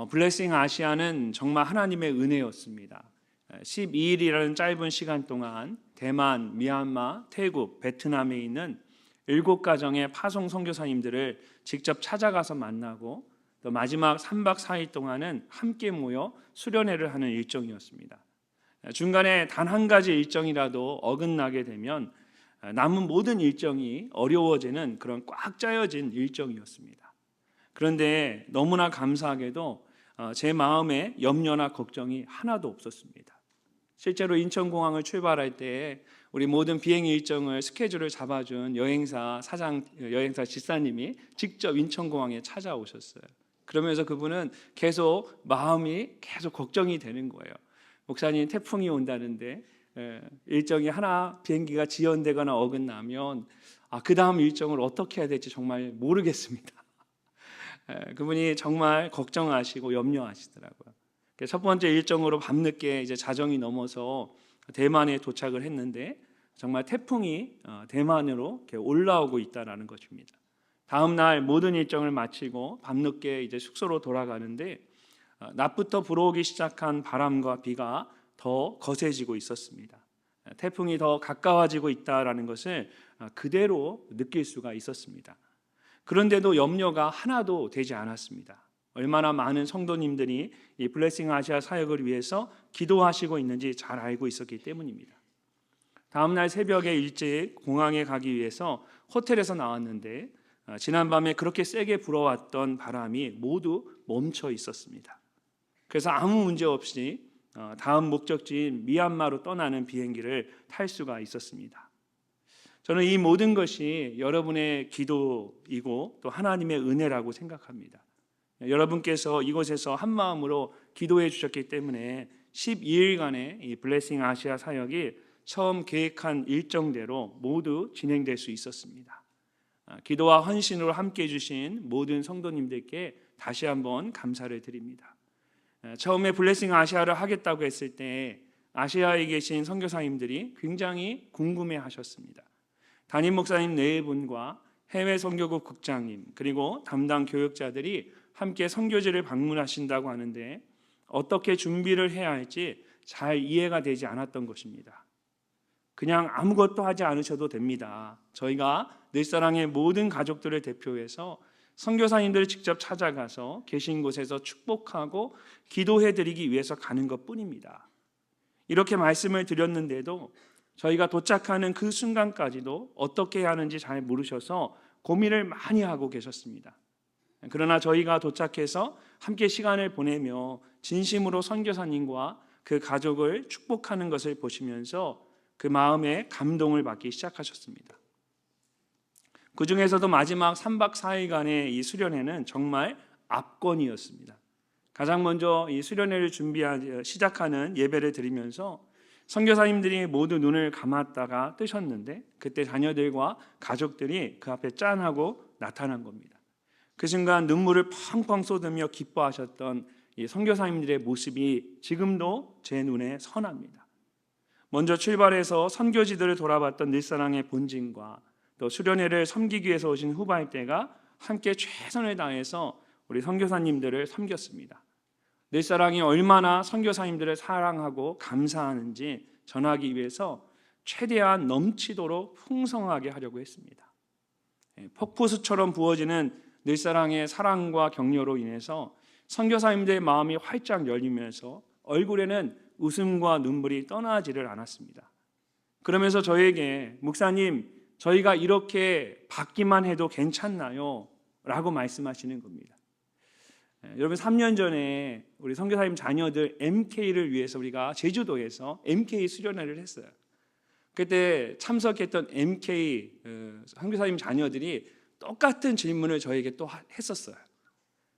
블레싱 아시아는 정말 하나님의 은혜였습니다. 12일이라는 짧은 시간 동안 대만, 미얀마, 태국, 베트남에 있는 7가정의 파송 선교사님들을 직접 찾아가서 만나고 또 마지막 3박 4일 동안은 함께 모여 수련회를 하는 일정이었습니다. 중간에 단 한 가지 일정이라도 어긋나게 되면 남은 모든 일정이 어려워지는 그런 꽉 짜여진 일정이었습니다. 그런데 너무나 감사하게도 제 마음에 염려나 걱정이 하나도 없었습니다. 실제로 인천공항을 출발할 때 우리 모든 비행 일정을 스케줄을 잡아준 여행사 지사님이 직접 인천공항에 찾아오셨어요. 그러면서 그분은 계속 마음이 계속 걱정이 되는 거예요. 목사님, 태풍이 온다는데 일정이 하나 비행기가 지연되거나 어긋나면 그 다음 일정을 어떻게 해야 될지 정말 모르겠습니다. 그분이 정말 걱정하시고 염려하시더라고요. 첫 번째 일정으로 밤늦게 이제 자정이 넘어서 대만에 도착을 했는데 정말 태풍이 대만으로 이렇게 올라오고 있다라는 것입니다. 다음 날 모든 일정을 마치고 밤늦게 이제 숙소로 돌아가는데 낮부터 불어오기 시작한 바람과 비가 더 거세지고 있었습니다. 태풍이 더 가까워지고 있다라는 것을 그대로 느낄 수가 있었습니다. 그런데도 염려가 하나도 되지 않았습니다. 얼마나 많은 성도님들이 이 블레싱 아시아 사역을 위해서 기도하시고 있는지 잘 알고 있었기 때문입니다. 다음 날 새벽에 일찍 공항에 가기 위해서 호텔에서 나왔는데 지난밤에 그렇게 세게 불어왔던 바람이 모두 멈춰 있었습니다. 그래서 아무 문제 없이 다음 목적지인 미얀마로 떠나는 비행기를 탈 수가 있었습니다. 저는 이 모든 것이 여러분의 기도이고 또 하나님의 은혜라고 생각합니다. 여러분께서 이곳에서 한 마음으로 기도해 주셨기 때문에 12일간의 이 블레싱 아시아 사역이 처음 계획한 일정대로 모두 진행될 수 있었습니다. 기도와 헌신으로 함께해 주신 모든 성도님들께 다시 한번 감사를 드립니다. 처음에 블레싱 아시아를 하겠다고 했을 때 아시아에 계신 선교사님들이 굉장히 궁금해하셨습니다. 담임 목사님 4분과 해외 선교국 국장님 그리고 담당 교역자들이 함께 선교지를 방문하신다고 하는데 어떻게 준비를 해야 할지 잘 이해가 되지 않았던 것입니다. 그냥 아무것도 하지 않으셔도 됩니다. 저희가 늘사랑의 모든 가족들을 대표해서 선교사님들을 직접 찾아가서 계신 곳에서 축복하고 기도해드리기 위해서 가는 것뿐입니다. 이렇게 말씀을 드렸는데도 저희가 도착하는 그 순간까지도 어떻게 해야 하는지 잘 모르셔서 고민을 많이 하고 계셨습니다. 그러나 저희가 도착해서 함께 시간을 보내며 진심으로 선교사님과 그 가족을 축복하는 것을 보시면서 그 마음에 감동을 받기 시작하셨습니다. 그 중에서도 마지막 3박 4일간의 이 수련회는 정말 압권이었습니다. 가장 먼저 이 수련회를 시작하는 예배를 드리면서 선교사님들이 모두 눈을 감았다가 뜨셨는데 그때 자녀들과 가족들이 그 앞에 짠하고 나타난 겁니다. 그 순간 눈물을 펑펑 쏟으며 기뻐하셨던 이 선교사님들의 모습이 지금도 제 눈에 선합니다. 먼저 출발해서 선교지들을 돌아봤던 늘사랑의 본진과 또 수련회를 섬기기 위해서 오신 후발대가 함께 최선을 다해서 우리 선교사님들을 섬겼습니다. 늘사랑이 얼마나 선교사님들을 사랑하고 감사하는지 전하기 위해서 최대한 넘치도록 풍성하게 하려고 했습니다. 폭포수처럼 부어지는 늘사랑의 사랑과 격려로 인해서 선교사님들의 마음이 활짝 열리면서 얼굴에는 웃음과 눈물이 떠나지를 않았습니다. 그러면서 저에게 목사님, 저희가 이렇게 받기만 해도 괜찮나요? 라고 말씀하시는 겁니다. 여러분 3년 전에 우리 선교사님 자녀들 MK를 위해서 우리가 제주도에서 MK 수련회를 했어요. 그때 참석했던 MK 선교사님 자녀들이 똑같은 질문을 저에게 또 했었어요.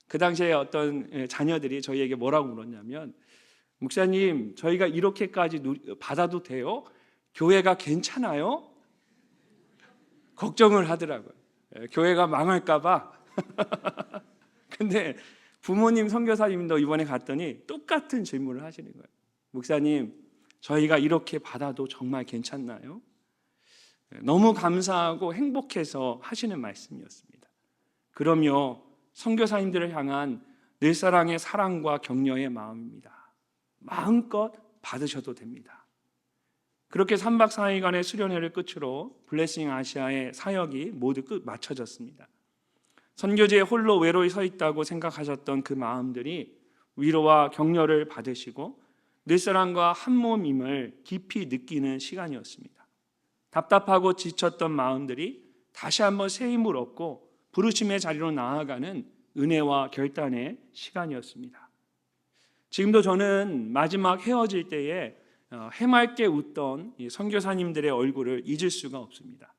그 당시에 어떤 자녀들이 저희에게 뭐라고 물었냐면 목사님, 저희가 이렇게까지 받아도 돼요? 교회가 괜찮아요? 걱정을 하더라고요. 교회가 망할까 봐. 근데 부모님 선교사님도 이번에 갔더니 똑같은 질문을 하시는 거예요. 목사님, 저희가 이렇게 받아도 정말 괜찮나요? 너무 감사하고 행복해서 하시는 말씀이었습니다. 그러며 선교사님들을 향한 늘사랑의 사랑과 격려의 마음입니다. 마음껏 받으셔도 됩니다. 그렇게 3박 4일간의 수련회를 끝으로 블레싱 아시아의 사역이 모두 마쳐졌습니다. 선교지에 홀로 외로이 서 있다고 생각하셨던 그 마음들이 위로와 격려를 받으시고 늘사랑과 한몸임을 깊이 느끼는 시간이었습니다. 답답하고 지쳤던 마음들이 다시 한번 새 힘을 얻고 부르심의 자리로 나아가는 은혜와 결단의 시간이었습니다. 지금도 저는 마지막 헤어질 때에 해맑게 웃던 선교사님들의 얼굴을 잊을 수가 없습니다.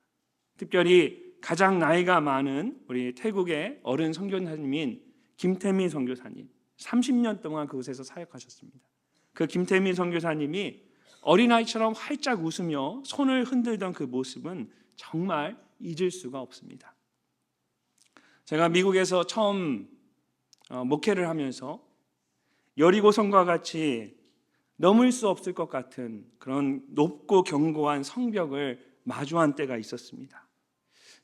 특별히 가장 나이가 많은 우리 태국의 어른 선교사님인 김태민 선교사님, 30년 동안 그곳에서 사역하셨습니다. 그 김태민 선교사님이 어린아이처럼 활짝 웃으며 손을 흔들던 그 모습은 정말 잊을 수가 없습니다. 제가 미국에서 처음 목회를 하면서 여리고성과 같이 넘을 수 없을 것 같은 그런 높고 견고한 성벽을 마주한 때가 있었습니다.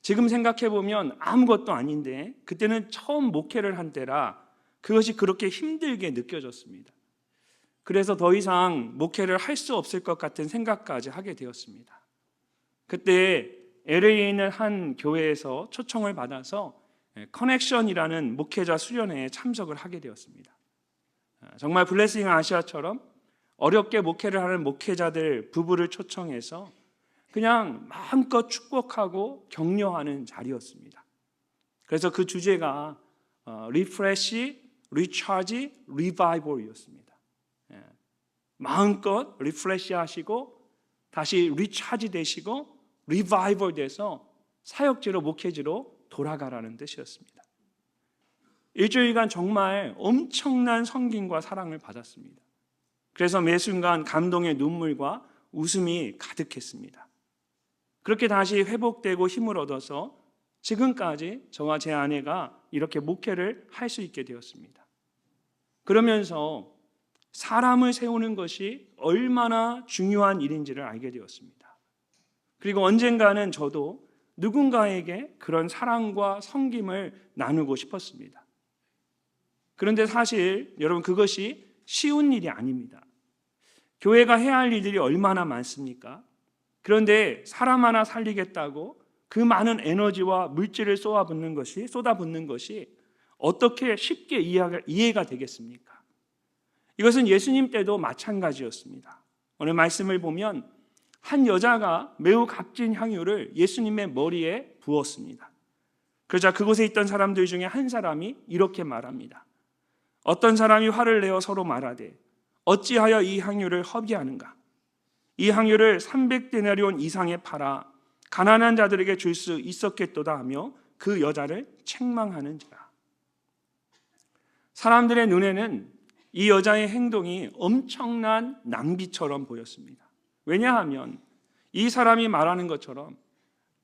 지금 생각해보면 아무것도 아닌데 그때는 처음 목회를 한 때라 그것이 그렇게 힘들게 느껴졌습니다. 그래서 더 이상 목회를 할 수 없을 것 같은 생각까지 하게 되었습니다. 그때 LA에 있는 한 교회에서 초청을 받아서 커넥션이라는 목회자 수련회에 참석을 하게 되었습니다. 정말 블레싱 아시아처럼 어렵게 목회를 하는 목회자들 부부를 초청해서 그냥 마음껏 축복하고 격려하는 자리였습니다. 그래서 그 주제가 리프레시, 리차지, 리바이벌이었습니다. 마음껏 리프레시 하시고 다시 리차지 되시고 리바이벌 돼서 사역지로 목회지로 돌아가라는 뜻이었습니다. 일주일간 정말 엄청난 섬김과 사랑을 받았습니다. 그래서 매 순간 감동의 눈물과 웃음이 가득했습니다. 그렇게 다시 회복되고 힘을 얻어서 지금까지 저와 제 아내가 이렇게 목회를 할 수 있게 되었습니다. 그러면서 사람을 세우는 것이 얼마나 중요한 일인지를 알게 되었습니다. 그리고 언젠가는 저도 누군가에게 그런 사랑과 섬김을 나누고 싶었습니다. 그런데 사실 여러분 그것이 쉬운 일이 아닙니다. 교회가 해야 할 일들이 얼마나 많습니까? 그런데 사람 하나 살리겠다고 그 많은 에너지와 물질을 쏟아붓는 것이 어떻게 쉽게 이해가 되겠습니까? 이것은 예수님 때도 마찬가지였습니다. 오늘 말씀을 보면 한 여자가 매우 값진 향유를 예수님의 머리에 부었습니다. 그러자 그곳에 있던 사람들 중에 한 사람이 이렇게 말합니다. 어떤 사람이 화를 내어 서로 말하되 어찌하여 이 향유를 허비하는가? 이 향유를 300데나리온 이상에 팔아 가난한 자들에게 줄 수 있었겠도다 하며 그 여자를 책망하는지라. 사람들의 눈에는 이 여자의 행동이 엄청난 낭비처럼 보였습니다. 왜냐하면 이 사람이 말하는 것처럼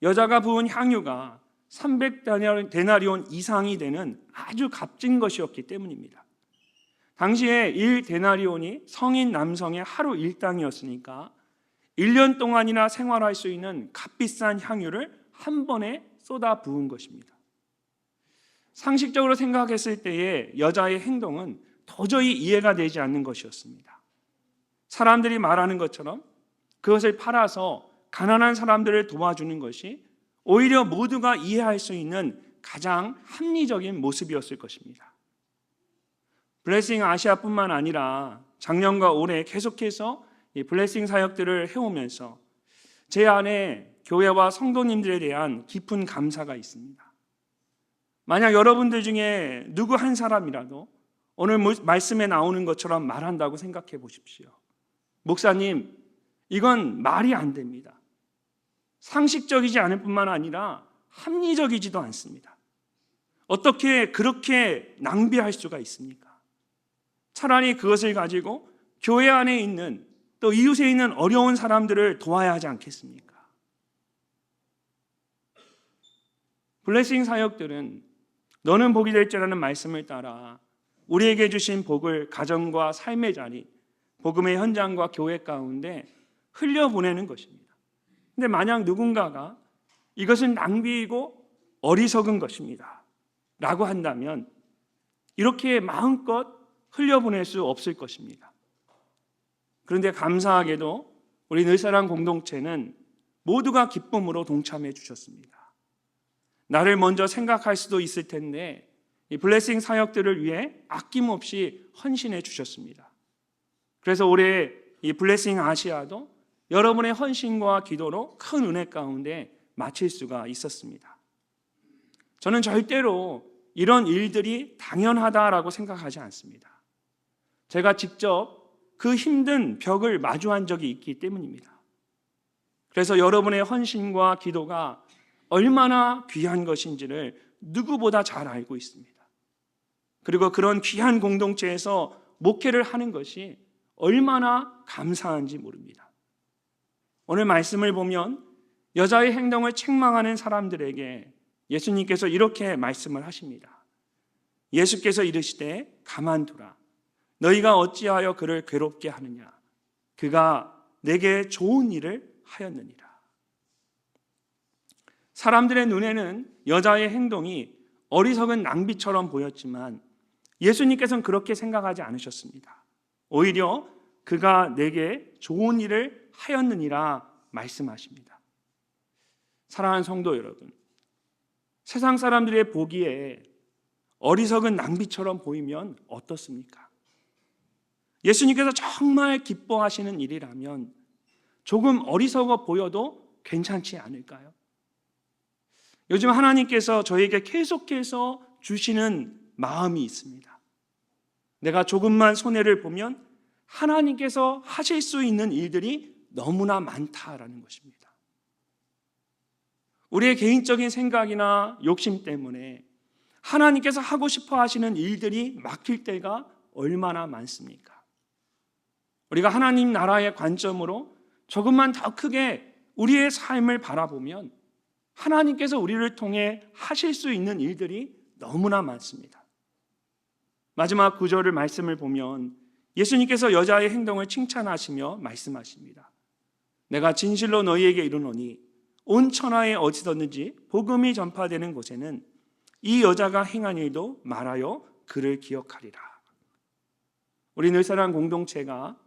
여자가 부은 향유가 300데나리온 이상이 되는 아주 값진 것이었기 때문입니다. 당시에 1데나리온이 성인 남성의 하루 일당이었으니까 1년 동안이나 생활할 수 있는 값비싼 향유를 한 번에 쏟아 부은 것입니다. 상식적으로 생각했을 때의 여자의 행동은 도저히 이해가 되지 않는 것이었습니다. 사람들이 말하는 것처럼 그것을 팔아서 가난한 사람들을 도와주는 것이 오히려 모두가 이해할 수 있는 가장 합리적인 모습이었을 것입니다. 블레싱 아시아뿐만 아니라 작년과 올해 계속해서 이 블레싱 사역들을 해오면서 제 안에 교회와 성도님들에 대한 깊은 감사가 있습니다. 만약 여러분들 중에 누구 한 사람이라도 오늘 말씀에 나오는 것처럼 말한다고 생각해 보십시오. 목사님, 이건 말이 안 됩니다. 상식적이지 않을 뿐만 아니라 합리적이지도 않습니다. 어떻게 그렇게 낭비할 수가 있습니까? 차라리 그것을 가지고 교회 안에 있는 또 이웃에 있는 어려운 사람들을 도와야 하지 않겠습니까? 블레싱 사역들은 너는 복이 될지라는 말씀을 따라 우리에게 주신 복을 가정과 삶의 자리, 복음의 현장과 교회 가운데 흘려보내는 것입니다. 그런데 만약 누군가가 이것은 낭비이고 어리석은 것입니다 라고 한다면 이렇게 마음껏 흘려보낼 수 없을 것입니다. 그런데 감사하게도 우리 늘사랑 공동체는 모두가 기쁨으로 동참해 주셨습니다. 나를 먼저 생각할 수도 있을 텐데 이 블레싱 사역들을 위해 아낌없이 헌신해 주셨습니다. 그래서 올해 이 블레싱 아시아도 여러분의 헌신과 기도로 큰 은혜 가운데 마칠 수가 있었습니다. 저는 절대로 이런 일들이 당연하다라고 생각하지 않습니다. 제가 직접 그 힘든 벽을 마주한 적이 있기 때문입니다. 그래서 여러분의 헌신과 기도가 얼마나 귀한 것인지를 누구보다 잘 알고 있습니다. 그리고 그런 귀한 공동체에서 목회를 하는 것이 얼마나 감사한지 모릅니다. 오늘 말씀을 보면 여자의 행동을 책망하는 사람들에게 예수님께서 이렇게 말씀을 하십니다. 예수께서 이르시되 가만두라. 너희가 어찌하여 그를 괴롭게 하느냐. 그가 내게 좋은 일을 하였느니라. 사람들의 눈에는 여자의 행동이 어리석은 낭비처럼 보였지만 예수님께서는 그렇게 생각하지 않으셨습니다. 오히려 그가 내게 좋은 일을 하였느니라 말씀하십니다. 사랑하는 성도 여러분, 세상 사람들의 보기에 어리석은 낭비처럼 보이면 어떻습니까? 예수님께서 정말 기뻐하시는 일이라면 조금 어리석어 보여도 괜찮지 않을까요? 요즘 하나님께서 저에게 계속해서 주시는 마음이 있습니다. 내가 조금만 손해를 보면 하나님께서 하실 수 있는 일들이 너무나 많다라는 것입니다. 우리의 개인적인 생각이나 욕심 때문에 하나님께서 하고 싶어 하시는 일들이 막힐 때가 얼마나 많습니까? 우리가 하나님 나라의 관점으로 조금만 더 크게 우리의 삶을 바라보면 하나님께서 우리를 통해 하실 수 있는 일들이 너무나 많습니다. 마지막 구절을 말씀을 보면 예수님께서 여자의 행동을 칭찬하시며 말씀하십니다. 내가 진실로 너희에게 이르노니 온 천하에 어디서든지 복음이 전파되는 곳에는 이 여자가 행한 일도 말하여 그를 기억하리라. 우리 늘사랑 공동체가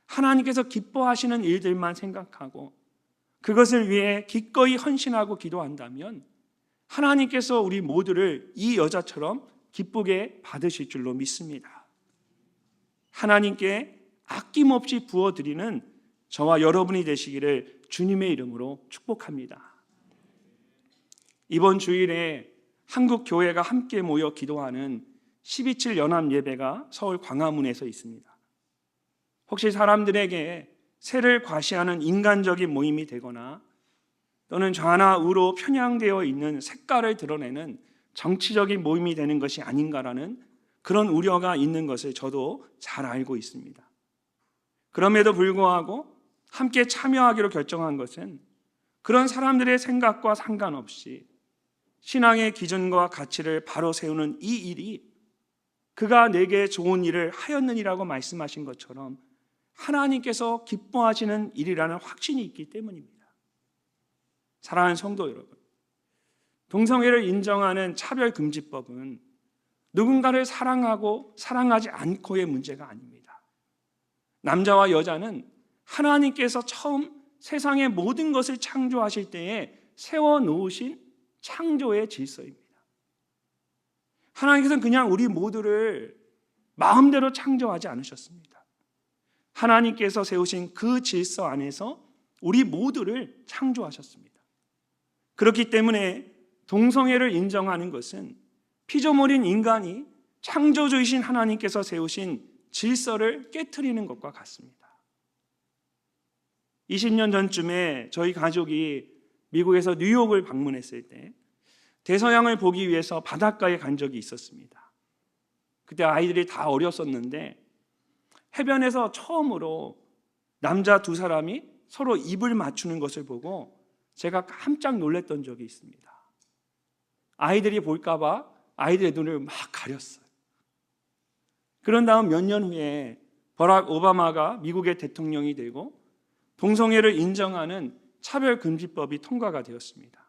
하나님께서 기뻐하시는 일들만 생각하고 그것을 위해 기꺼이 헌신하고 기도한다면 하나님께서 우리 모두를 이 여자처럼 기쁘게 받으실 줄로 믿습니다. 하나님께 아낌없이 부어드리는 저와 여러분이 되시기를 주님의 이름으로 축복합니다. 이번 주일에 한국 교회가 함께 모여 기도하는 12.7 연합 예배가 서울 광화문에서 있습니다. 혹시 사람들에게 세를 과시하는 인간적인 모임이 되거나 또는 좌나 우로 편향되어 있는 색깔을 드러내는 정치적인 모임이 되는 것이 아닌가라는 그런 우려가 있는 것을 저도 잘 알고 있습니다. 그럼에도 불구하고 함께 참여하기로 결정한 것은 그런 사람들의 생각과 상관없이 신앙의 기준과 가치를 바로 세우는 이 일이 그가 내게 좋은 일을 하였느니라고 말씀하신 것처럼 하나님께서 기뻐하시는 일이라는 확신이 있기 때문입니다. 사랑하는 성도 여러분, 동성애를 인정하는 차별금지법은 누군가를 사랑하고 사랑하지 않고의 문제가 아닙니다. 남자와 여자는 하나님께서 처음 세상의 모든 것을 창조하실 때에 세워놓으신 창조의 질서입니다. 하나님께서는 그냥 우리 모두를 마음대로 창조하지 않으셨습니다. 하나님께서 세우신 그 질서 안에서 우리 모두를 창조하셨습니다. 그렇기 때문에 동성애를 인정하는 것은 피조물인 인간이 창조주이신 하나님께서 세우신 질서를 깨트리는 것과 같습니다. 20년 전쯤에 저희 가족이 미국에서 뉴욕을 방문했을 때 대서양을 보기 위해서 바닷가에 간 적이 있었습니다. 그때 아이들이 다 어렸었는데 해변에서 처음으로 남자 두 사람이 서로 입을 맞추는 것을 보고 제가 깜짝 놀랐던 적이 있습니다. 아이들이 볼까 봐 아이들의 눈을 막 가렸어요. 그런 다음 몇 년 후에 버락 오바마가 미국의 대통령이 되고 동성애를 인정하는 차별금지법이 통과가 되었습니다.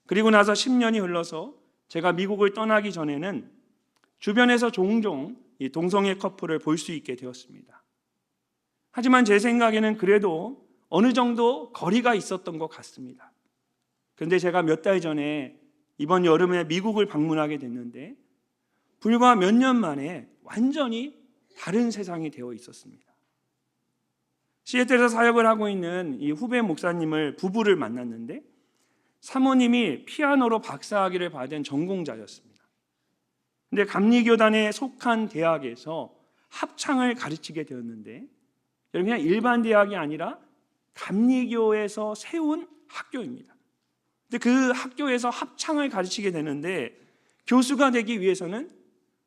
그리고 나서 10년이 흘러서 제가 미국을 떠나기 전에는 주변에서 종종 이 동성애 커플을 볼 수 있게 되었습니다. 하지만 제 생각에는 그래도 어느 정도 거리가 있었던 것 같습니다. 그런데 제가 몇 달 전에 이번 여름에 미국을 방문하게 됐는데 불과 몇 년 만에 완전히 다른 세상이 되어 있었습니다. 시애틀에서 사역을 하고 있는 이 후배 목사님을 부부를 만났는데 사모님이 피아노로 박사학위를 받은 전공자였습니다. 근데 감리교단에 속한 대학에서 합창을 가르치게 되었는데 그냥 일반 대학이 아니라 감리교에서 세운 학교입니다. 근데 그 학교에서 합창을 가르치게 되는데 교수가 되기 위해서는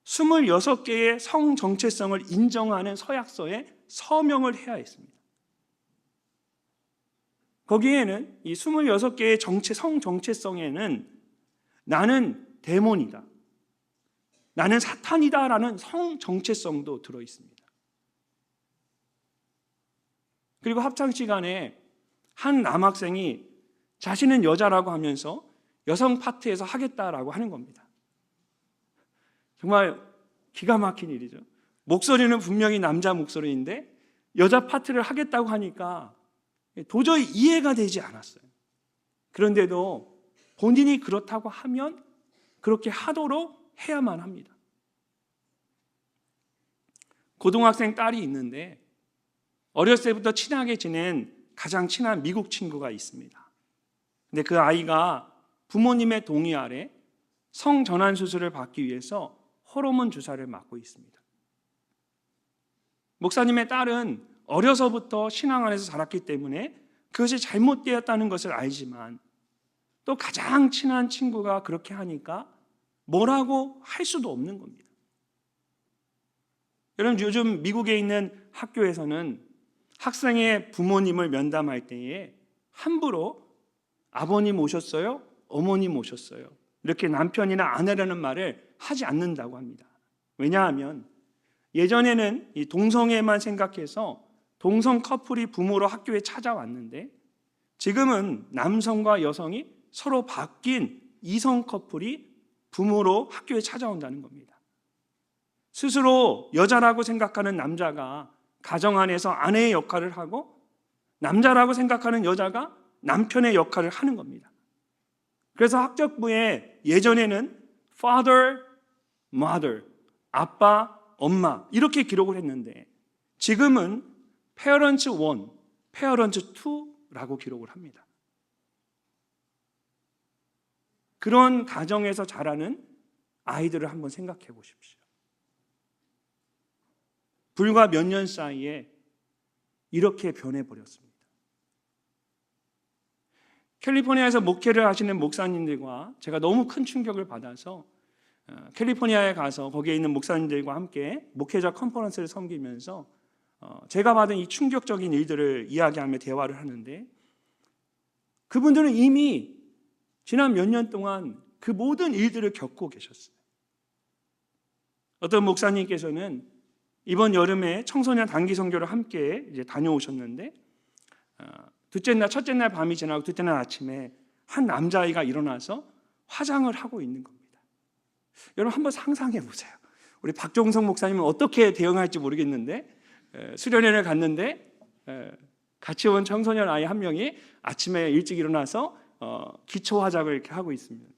26개의 성 정체성을 인정하는 서약서에 서명을 해야 했습니다. 거기에는 이 26개의 성 정체성에는 나는 데몬이다, 나는 사탄이다라는 성 정체성도 들어 있습니다. 그리고 합창 시간에 한 남학생이 자신은 여자라고 하면서 여성 파트에서 하겠다라고 하는 겁니다. 정말 기가 막힌 일이죠. 목소리는 분명히 남자 목소리인데 여자 파트를 하겠다고 하니까 도저히 이해가 되지 않았어요. 그런데도 본인이 그렇다고 하면 그렇게 하도록 해야만 합니다. 고등학생 딸이 있는데 어렸을 때부터 친하게 지낸 가장 친한 미국 친구가 있습니다. 근데 그 아이가 부모님의 동의 아래 성전환 수술을 받기 위해서 호르몬 주사를 맞고 있습니다. 목사님의 딸은 어려서부터 신앙 안에서 자랐기 때문에 그것이 잘못되었다는 것을 알지만 또 가장 친한 친구가 그렇게 하니까 뭐라고 할 수도 없는 겁니다. 여러분, 요즘 미국에 있는 학교에서는 학생의 부모님을 면담할 때에 함부로 아버님 오셨어요? 어머님 오셨어요? 이렇게 남편이나 아내라는 말을 하지 않는다고 합니다. 왜냐하면 예전에는 이 동성애만 생각해서 동성 커플이 부모로 학교에 찾아왔는데 지금은 남성과 여성이 서로 바뀐 이성 커플이 부모로 학교에 찾아온다는 겁니다. 스스로 여자라고 생각하는 남자가 가정 안에서 아내의 역할을 하고 남자라고 생각하는 여자가 남편의 역할을 하는 겁니다. 그래서 학적부에 예전에는 father, mother, 아빠, 엄마 이렇게 기록을 했는데 지금은 parents 1, parents 2라고 기록을 합니다. 그런 가정에서 자라는 아이들을 한번 생각해 보십시오. 불과 몇 년 사이에 이렇게 변해버렸습니다. 캘리포니아에서 목회를 하시는 목사님들과 제가 너무 큰 충격을 받아서 캘리포니아에 가서 거기에 있는 목사님들과 함께 목회자 컨퍼런스를 섬기면서 제가 받은 이 충격적인 일들을 이야기하며 대화를 하는데 그분들은 이미 지난 몇 년 동안 그 모든 일들을 겪고 계셨어요. 어떤 목사님께서는 이번 여름에 청소년 단기 선교를 함께 이제 다녀오셨는데 둘째 날, 첫째 날 밤이 지나고 둘째 날 아침에 한 남자아이가 일어나서 화장을 하고 있는 겁니다. 여러분 한번 상상해 보세요. 우리 박종성 목사님은 어떻게 대응할지 모르겠는데 수련회를 갔는데 같이 온 청소년 아이 한 명이 아침에 일찍 일어나서 기초 화장을 이렇게 하고 있습니다.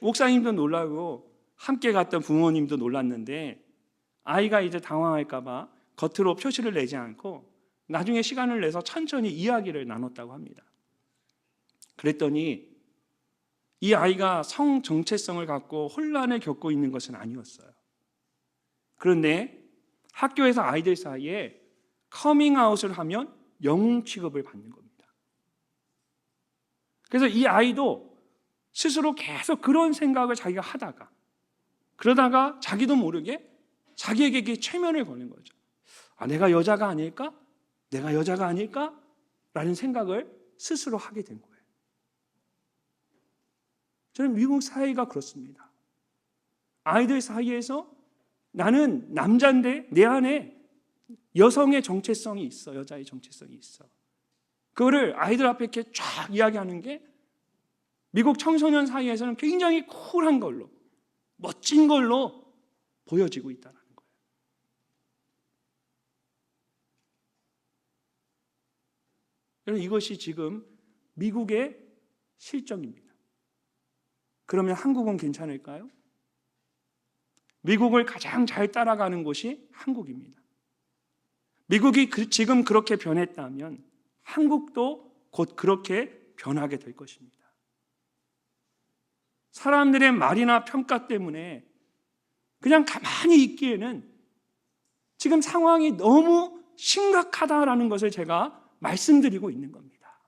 목사님도 놀라고 함께 갔던 부모님도 놀랐는데 아이가 이제 당황할까 봐 겉으로 표시를 내지 않고 나중에 시간을 내서 천천히 이야기를 나눴다고 합니다. 그랬더니 이 아이가 성 정체성을 갖고 혼란을 겪고 있는 것은 아니었어요. 그런데 학교에서 아이들 사이에 커밍아웃을 하면 영웅 취급을 받는 겁니다. 그래서 이 아이도 스스로 계속 그런 생각을 자기가 하다가 그러다가 자기도 모르게 자기에게 최면을 거는 거죠. 내가 여자가 아닐까? 내가 여자가 아닐까? 라는 생각을 스스로 하게 된 거예요. 저는 미국 사회가 그렇습니다. 아이들 사이에서 나는 남자인데 내 안에 여성의 정체성이 있어, 여자의 정체성이 있어. 그거를 아이들 앞에 이렇게 쫙 이야기하는 게 미국 청소년 사이에서는 굉장히 쿨한 걸로, 멋진 걸로 보여지고 있다는 거예요. 여러분, 이것이 지금 미국의 실정입니다. 그러면 한국은 괜찮을까요? 미국을 가장 잘 따라가는 곳이 한국입니다. 미국이 지금 그렇게 변했다면 한국도 곧 그렇게 변하게 될 것입니다. 사람들의 말이나 평가 때문에 그냥 가만히 있기에는 지금 상황이 너무 심각하다라는 것을 제가 말씀드리고 있는 겁니다.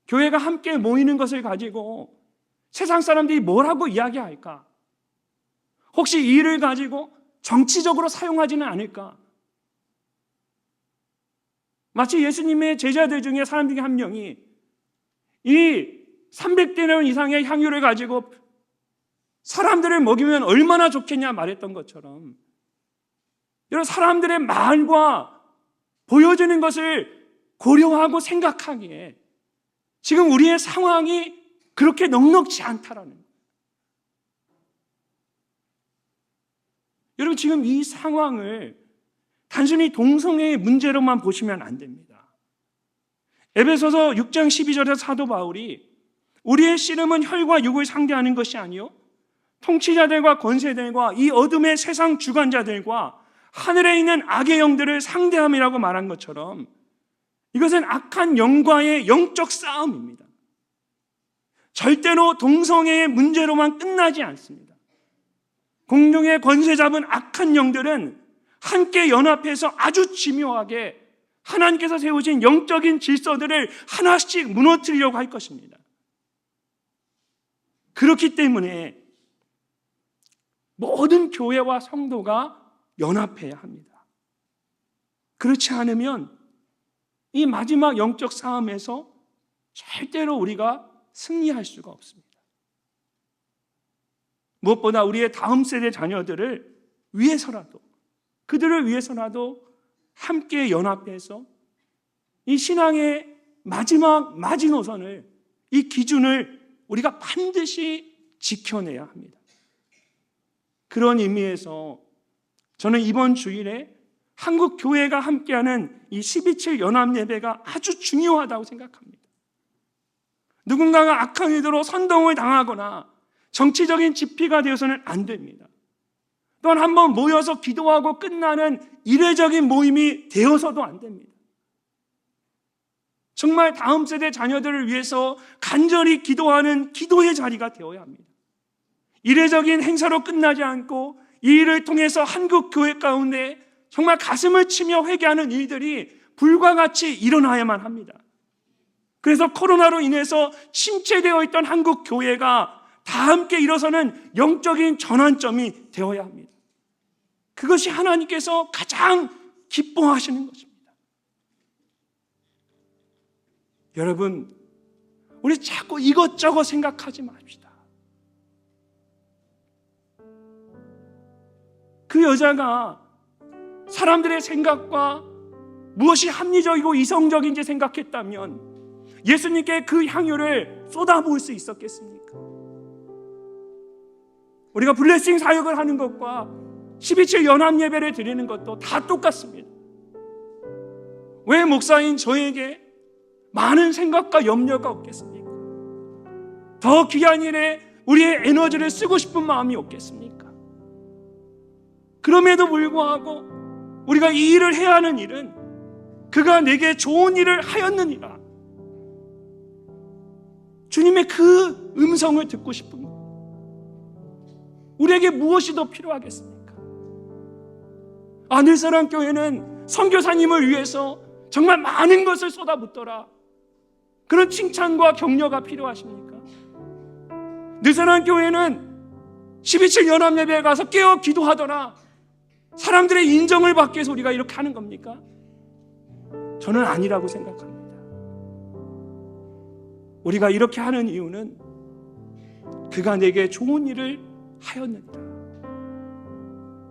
교회가 함께 모이는 것을 가지고 세상 사람들이 뭐라고 이야기할까? 혹시 이 일을 가지고 정치적으로 사용하지는 않을까? 마치 예수님의 제자들 중에 사람 중에 한 명이 이 300데나리온 이상의 향유를 가지고 사람들을 먹이면 얼마나 좋겠냐 말했던 것처럼, 여러분, 사람들의 말과 보여주는 것을 고려하고 생각하기에 지금 우리의 상황이 그렇게 넉넉지 않다라는 거예요. 여러분, 지금 이 상황을 단순히 동성애의 문제로만 보시면 안 됩니다. 에베소서 6장 12절에 사도 바울이 우리의 씨름은 혈과 육을 상대하는 것이 아니요 통치자들과 권세들과 이 어둠의 세상 주관자들과 하늘에 있는 악의 영들을 상대함이라고 말한 것처럼 이것은 악한 영과의 영적 싸움입니다. 절대로 동성애의 문제로만 끝나지 않습니다. 공중의 권세 잡은 악한 영들은 함께 연합해서 아주 지묘하게 하나님께서 세우신 영적인 질서들을 하나씩 무너뜨리려고 할 것입니다. 그렇기 때문에 모든 교회와 성도가 연합해야 합니다. 그렇지 않으면 이 마지막 영적 싸움에서 절대로 우리가 승리할 수가 없습니다. 무엇보다 우리의 다음 세대 자녀들을 위해서라도, 그들을 위해서라도 함께 연합해서 이 신앙의 마지막 마지노선을, 이 기준을 우리가 반드시 지켜내야 합니다. 그런 의미에서 저는 이번 주일에 한국 교회가 함께하는 이 12.7 연합예배가 아주 중요하다고 생각합니다. 누군가가 악한 의도로 선동을 당하거나 정치적인 집회가 되어서는 안 됩니다. 또한 한번 모여서 기도하고 끝나는 이례적인 모임이 되어서도 안 됩니다. 정말 다음 세대 자녀들을 위해서 간절히 기도하는 기도의 자리가 되어야 합니다. 이례적인 행사로 끝나지 않고 이 일을 통해서 한국 교회 가운데 정말 가슴을 치며 회개하는 일들이 불과 같이 일어나야만 합니다. 그래서 코로나로 인해서 침체되어 있던 한국 교회가 다 함께 일어서는 영적인 전환점이 되어야 합니다. 그것이 하나님께서 가장 기뻐하시는 것입니다. 여러분, 우리 자꾸 이것저것 생각하지 맙시다. 그 여자가 사람들의 생각과 무엇이 합리적이고 이성적인지 생각했다면 예수님께 그 향유를 쏟아부을 수 있었겠습니까? 우리가 블레싱 사역을 하는 것과 12.7 연합예배를 드리는 것도 다 똑같습니다. 왜 목사인 저에게 많은 생각과 염려가 없겠습니까? 더 귀한 일에 우리의 에너지를 쓰고 싶은 마음이 없겠습니까? 그럼에도 불구하고 우리가 이 일을 해야 하는 일은 그가 내게 좋은 일을 하였느니라, 주님의 그 음성을 듣고 싶은 것. 우리에게 무엇이 더 필요하겠습니까? 늘사랑 교회는 선교사님을 위해서 정말 많은 것을 쏟아붓더라, 그런 칭찬과 격려가 필요하십니까? 늘사랑 교회는 12.7 연합예배에 가서 깨어 기도하더라, 사람들의 인정을 받기 위해서 우리가 이렇게 하는 겁니까? 저는 아니라고 생각합니다. 우리가 이렇게 하는 이유는 그가 내게 좋은 일을 하였느니라,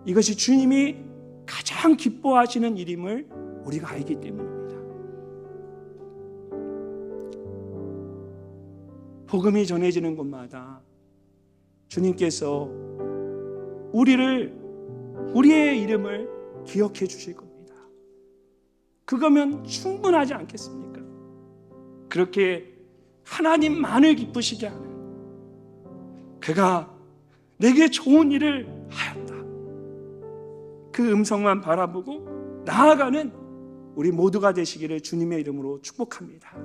이것이 주님이 가장 기뻐하시는 일임을 우리가 알기 때문입니다. 복음이 전해지는 곳마다 주님께서 우리의 이름을 기억해 주실 겁니다. 그거면 충분하지 않겠습니까? 그렇게 하나님만을 기쁘시게 하는, 그가 내게 좋은 일을 하였다, 그 음성만 바라보고 나아가는 우리 모두가 되시기를 주님의 이름으로 축복합니다.